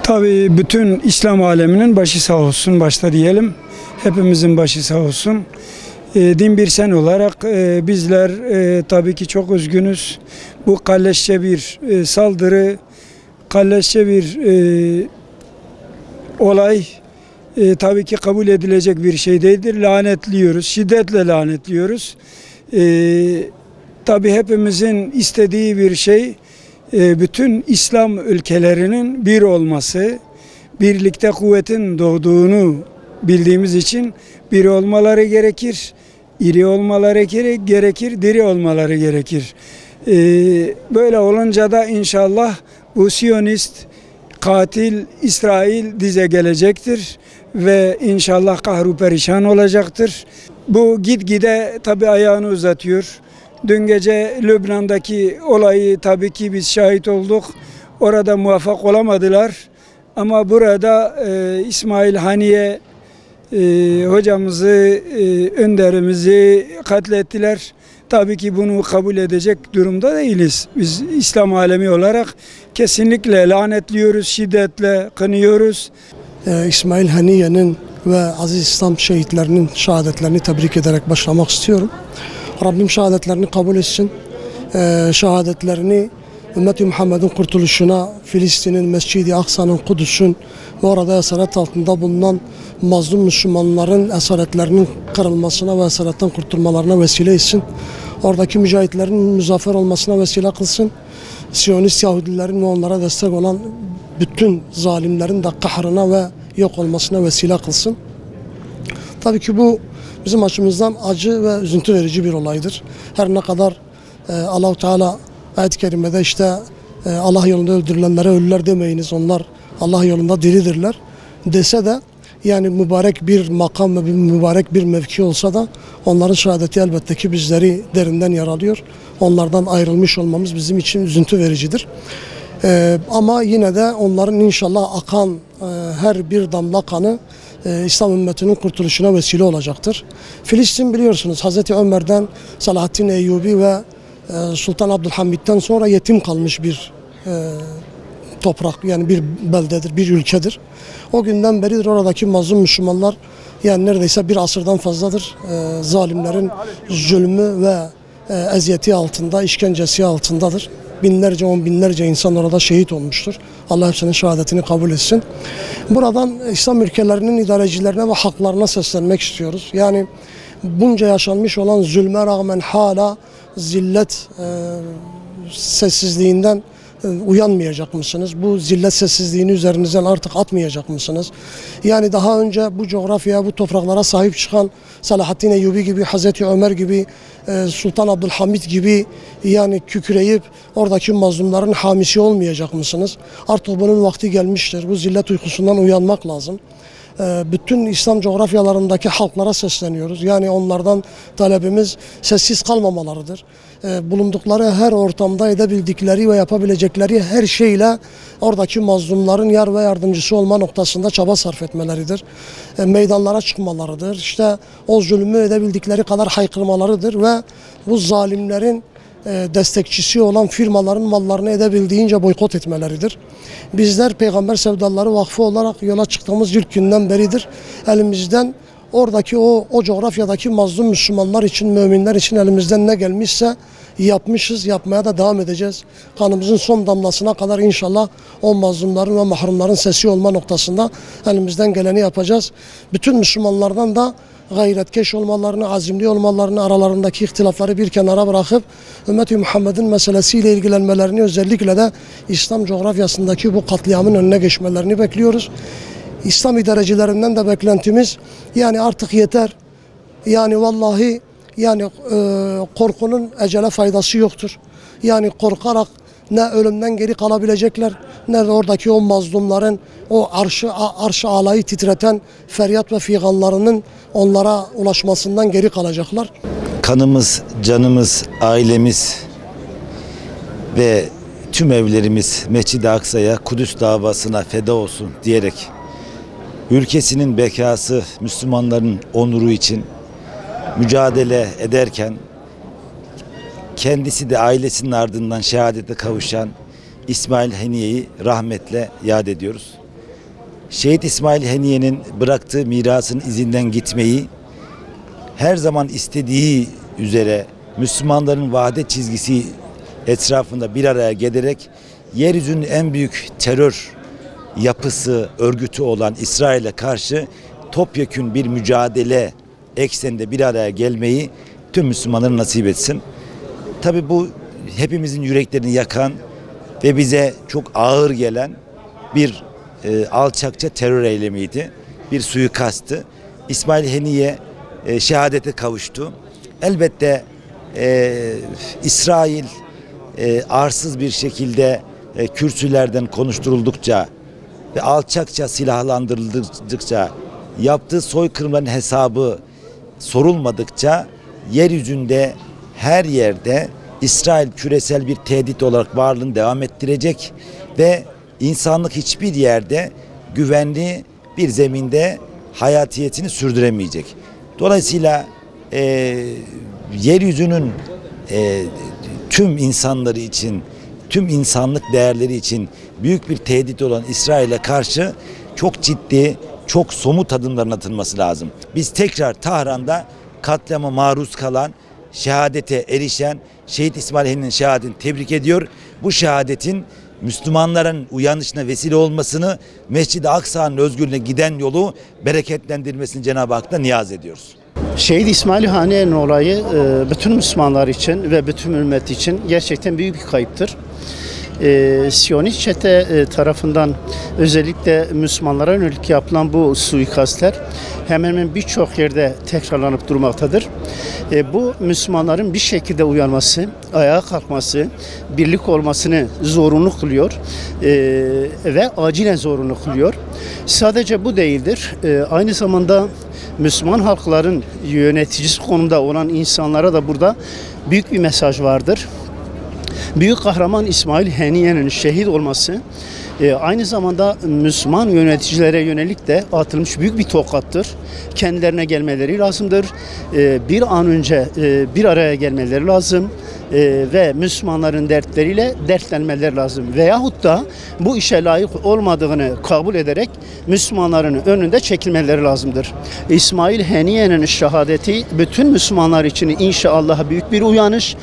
Tabii bütün İslam aleminin başı sağ olsun, başta diyelim. Hepimizin başı sağ olsun. Din bir sen olarak bizler tabii ki çok üzgünüz. Bu kalleşçe bir saldırı, kalleşçe bir olay tabii ki kabul edilecek bir şey değildir. Lanetliyoruz, şiddetle lanetliyoruz. Tabii hepimizin istediği bir şey, bütün İslam ülkelerinin bir olması, birlikte kuvvetin doğduğunu bildiğimiz için bir olmaları gerekir, iri olmaları gerekir, diri olmaları gerekir. Böyle olunca da inşallah bu Siyonist, katil İsrail dize gelecektir ve inşallah kahru perişan olacaktır. Bu gitgide tabii ayağını uzatıyor. Dün gece Lübnan'daki olayı tabii ki biz şahit olduk. Orada muvaffak olamadılar. Ama burada İsmail Haniye hocamızı, önderimizi katlettiler. Tabii ki bunu kabul edecek durumda değiliz. Biz İslam alemi olarak kesinlikle lanetliyoruz, şiddetle kınıyoruz. İsmail Haniye'nin ve aziz İslam şehitlerinin şehadetlerini tebrik ederek başlamak istiyorum. Rabbim şehadetlerini kabul etsin. Şehadetlerini Ümmet-i Muhammed'in kurtuluşuna, Filistin'in, Mescid-i Aksa'nın, Kudüs'ün ve orada esaret altında bulunan mazlum Müslümanların esaretlerinin kırılmasına ve esaretten kurtulmalarına vesile etsin. Oradaki mücahitlerin muzaffer olmasına vesile kılsın. Siyonist Yahudilerin ve onlara destek olan bütün zalimlerin de kahrına ve yok olmasına vesile kılsın. Tabii ki bu bizim açımızdan acı ve üzüntü verici bir olaydır. Her ne kadar Allah-u Teala ayet-i kerimede işte Allah yolunda öldürülenlere ölüler demeyiniz, onlar Allah yolunda diridirler dese de, yani mübarek bir makam ve mübarek bir mevki olsa da onların şehadeti elbette ki bizleri derinden yaralıyor. Onlardan ayrılmış olmamız bizim için üzüntü vericidir. Ama yine de onların inşallah akan her bir damla kanı İslam ümmetinin kurtuluşuna vesile olacaktır. Filistin biliyorsunuz Hazreti Ömer'den Selahaddin Eyyubi ve Sultan Abdülhamid'den sonra yetim kalmış bir toprak, yani bir beldedir, bir ülkedir. O günden beridir oradaki mazlum Müslümanlar, yani neredeyse bir asırdan fazladır zalimlerin zulmü ve eziyeti altında, işkencesi altındadır. Binlerce, on binlerce insan orada şehit olmuştur. Allah hepsinin şehadetini kabul etsin. Buradan İslam ülkelerinin idarecilerine ve haklarına seslenmek istiyoruz. Yani bunca yaşanmış olan zulme rağmen hala zillet sessizliğinden uyanmayacak mısınız? Bu zillet sessizliğini üzerinizden artık atmayacak mısınız? Yani daha önce bu coğrafyaya, bu topraklara sahip çıkan Selahaddin Eyyubi gibi, Hazreti Ömer gibi, Sultan Abdülhamid gibi yani kükreyip oradaki mazlumların hamisi olmayacak mısınız? Artık bunun vakti gelmiştir. Bu zillet uykusundan uyanmak lazım. Bütün İslam coğrafyalarındaki halklara sesleniyoruz. Yani onlardan talebimiz sessiz kalmamalarıdır. Bulundukları her ortamda edebildikleri ve yapabilecekleri her şeyle oradaki mazlumların yar ve yardımcısı olma noktasında çaba sarf etmeleridir. Meydanlara çıkmalarıdır. İşte o zulmü edebildikleri kadar haykırmalarıdır ve bu zalimlerin destekçisi olan firmaların mallarını edebildiğince boykot etmeleridir. Bizler Peygamber Sevdaları Vakfı olarak yola çıktığımız ilk günden beridir elimizden oradaki o coğrafyadaki mazlum Müslümanlar için, müminler için elimizden ne gelmişse yapmışız, yapmaya da devam edeceğiz. Kanımızın son damlasına kadar inşallah o mazlumların ve mahrumların sesi olma noktasında elimizden geleni yapacağız. Bütün Müslümanlardan da gayretkeş olmalarını, azimli olmalarını, aralarındaki ihtilafları bir kenara bırakıp Ümmet-i Muhammed'in meselesiyle ilgilenmelerini, özellikle de İslam coğrafyasındaki bu katliamın önüne geçmelerini bekliyoruz. İslam idarecilerinden de beklentimiz, yani artık yeter. Yani vallahi korkunun ecele faydası yoktur. Yani korkarak ne ölümden geri kalabilecekler, ne de oradaki o mazlumların o arş-ı alayı titreten feryat ve figanlarının onlara ulaşmasından geri kalacaklar. Kanımız, canımız, ailemiz ve tüm evlerimiz Mescid-i Aksa'ya, Kudüs davasına feda olsun diyerek ülkesinin bekası, Müslümanların onuru için mücadele ederken kendisi de ailesinin ardından şehadete kavuşan İsmail Haniye'yi rahmetle yad ediyoruz. Şehit İsmail Haniye'nin bıraktığı mirasın izinden gitmeyi, her zaman istediği üzere Müslümanların vahdet çizgisi etrafında bir araya gelerek yeryüzünün en büyük terör yapısı, örgütü olan İsrail'e karşı topyekün bir mücadele ekseninde bir araya gelmeyi tüm Müslümanlara nasip etsin. Tabii bu hepimizin yüreklerini yakan ve bize çok ağır gelen bir alçakça terör eylemiydi. Bir suikasttı. İsmail Haniye şehadete kavuştu. Elbette İsrail arsız bir şekilde kürsülerden konuşturuldukça ve alçakça silahlandırıldıkça, yaptığı soykırımların hesabı sorulmadıkça yeryüzünde her yerde İsrail küresel bir tehdit olarak varlığını devam ettirecek ve insanlık hiçbir yerde güvenli bir zeminde hayatiyetini sürdüremeyecek. Dolayısıyla yeryüzünün tüm insanları için, tüm insanlık değerleri için büyük bir tehdit olan İsrail'e karşı çok ciddi, çok somut adımların atılması lazım. Biz tekrar Tahran'da katliama maruz kalan, şehadete erişen Şehit İsmail Haniye'nin şehadetini tebrik ediyor. Bu şehadetin Müslümanların uyanışına vesile olmasını, Mescid-i Aksa'nın özgürlüğüne giden yolu bereketlendirmesini Cenab-ı Hak'tan niyaz ediyoruz. Şehit İsmail Haniye'nin olayı bütün Müslümanlar için ve bütün ümmet için gerçekten büyük bir kayıptır. Siyonist çete tarafından özellikle Müslümanlara yönelik yapılan bu suikastler hemen hemen birçok yerde tekrarlanıp durmaktadır. Bu Müslümanların bir şekilde uyanması, ayağa kalkması, birlik olmasını zorunlu kılıyor ve acilen zorunlu kılıyor. Sadece bu değildir. Aynı zamanda Müslüman halkların yöneticisi konumda olan insanlara da burada büyük bir mesaj vardır. Büyük kahraman İsmail Haniye'nin şehit olması aynı zamanda Müslüman yöneticilere yönelik de atılmış büyük bir tokattır. Kendilerine gelmeleri lazımdır. Bir an önce bir araya gelmeleri lazım ve Müslümanların dertleriyle dertlenmeleri lazım. Veyahut da bu işe layık olmadığını kabul ederek Müslümanların önünde çekilmeleri lazımdır. İsmail Haniye'nin şehadeti bütün Müslümanlar için inşallah büyük bir uyanış,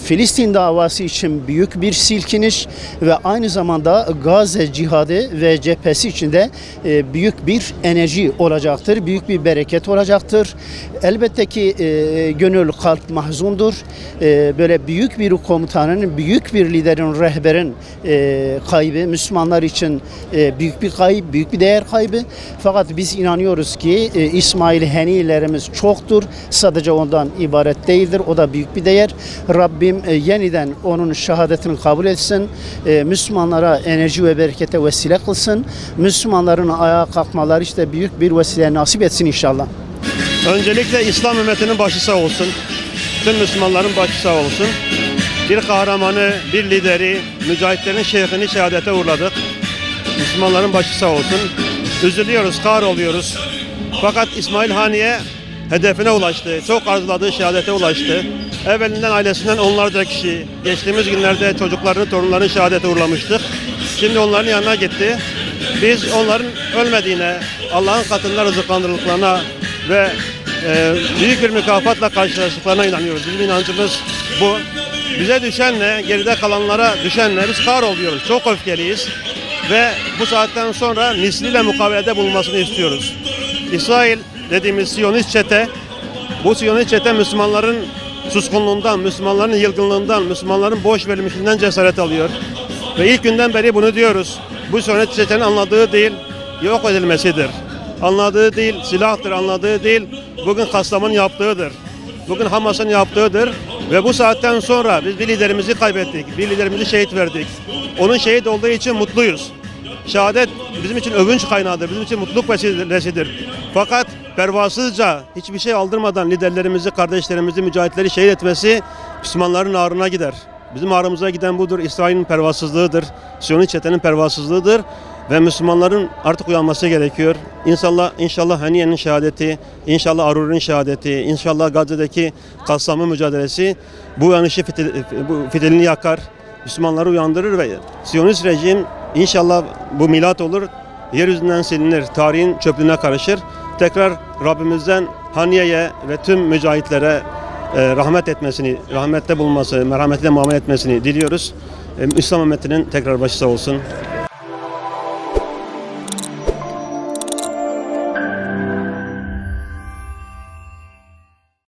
Filistin davası için büyük bir silkiniş ve aynı zamanda Gazze cihadı ve cephesi içinde büyük bir enerji olacaktır, büyük bir bereket olacaktır. Elbette ki gönül kalp mahzundur. Böyle büyük bir komutanın, büyük bir liderin, rehberin kaybı Müslümanlar için büyük bir kayıp, büyük bir değer kaybı. Fakat biz inanıyoruz ki İsmail Haniye'lerimiz çoktur. Sadece ondan ibaret değildir. O da büyük bir değer. Rabbim yeniden onun şehadetini kabul etsin. Müslümanlara enerji ve berekete vesile kılsın. Müslümanların ayağa kalkmaları işte büyük bir vesile nasip etsin inşallah. Öncelikle İslam ümmetinin başı sağ olsun. Tüm Müslümanların başı sağ olsun. Bir kahramanı, bir lideri, mücahitlerin şeyhini şehadete uğurladık. Müslümanların başı sağ olsun. Üzülüyoruz, kahroluyoruz. Fakat İsmail Haniye hedefine ulaştı. Çok arzuladığı şehadete ulaştı. Evvelinden ailesinden onlarca kişi, geçtiğimiz günlerde çocuklarını, torunlarını şehadete uğurlamıştık. Şimdi onların yanına gitti. Biz onların ölmediğine, Allah'ın katında rızıklandırıldıklarına ve büyük bir mükafatla karşılaştıklarına inanıyoruz. Bizim inancımız bu. Bize düşen ne? Geride kalanlara düşen ne? Biz kahroluyoruz. Çok öfkeliyiz. Ve bu saatten sonra misliyle mukabelede bulunmasını istiyoruz. İsrail dediğimiz Siyonist çete, bu Siyonist çete Müslümanların suskunluğundan, Müslümanların yılgınlığından, Müslümanların boş verilmişliğinden cesaret alıyor. Ve ilk günden beri bunu diyoruz. Bu Siyonist çetenin anladığı değil, yok edilmesidir. Anladığı değil, silahtır, anladığı değil, bugün Kastam'ın yaptığıdır. Bugün Hamas'ın yaptığıdır. Ve bu saatten sonra biz bir liderimizi kaybettik, bir liderimizi şehit verdik. Onun şehit olduğu için mutluyuz. Şehadet bizim için övünç kaynağıdır, bizim için mutluluk vesilesidir. Fakat pervasızca, hiçbir şey aldırmadan liderlerimizi, kardeşlerimizi, mücahitleri şehit etmesi Müslümanların ağrına gider. Bizim ağrımıza giden budur. İsrail'in pervasızlığıdır, Siyonist çetenin pervasızlığıdır. Ve Müslümanların artık uyanması gerekiyor. İnşallah Haniye'nin şehadeti, inşallah Aruri'nin şehadeti, inşallah Gazze'deki Kassam'ın mücadelesi bu uyanışı fitilini yakar. Müslümanları uyandırır ve Siyonist rejim inşallah bu milat olur. yeryüzünden silinir, tarihin çöplüğüne karışır. Tekrar Rabbimizden Haniye'ye ve tüm mücahitlere rahmet etmesini, rahmette bulunması, merhametle muamele etmesini diliyoruz. İslam ümmetinin tekrar başı sağ olsun.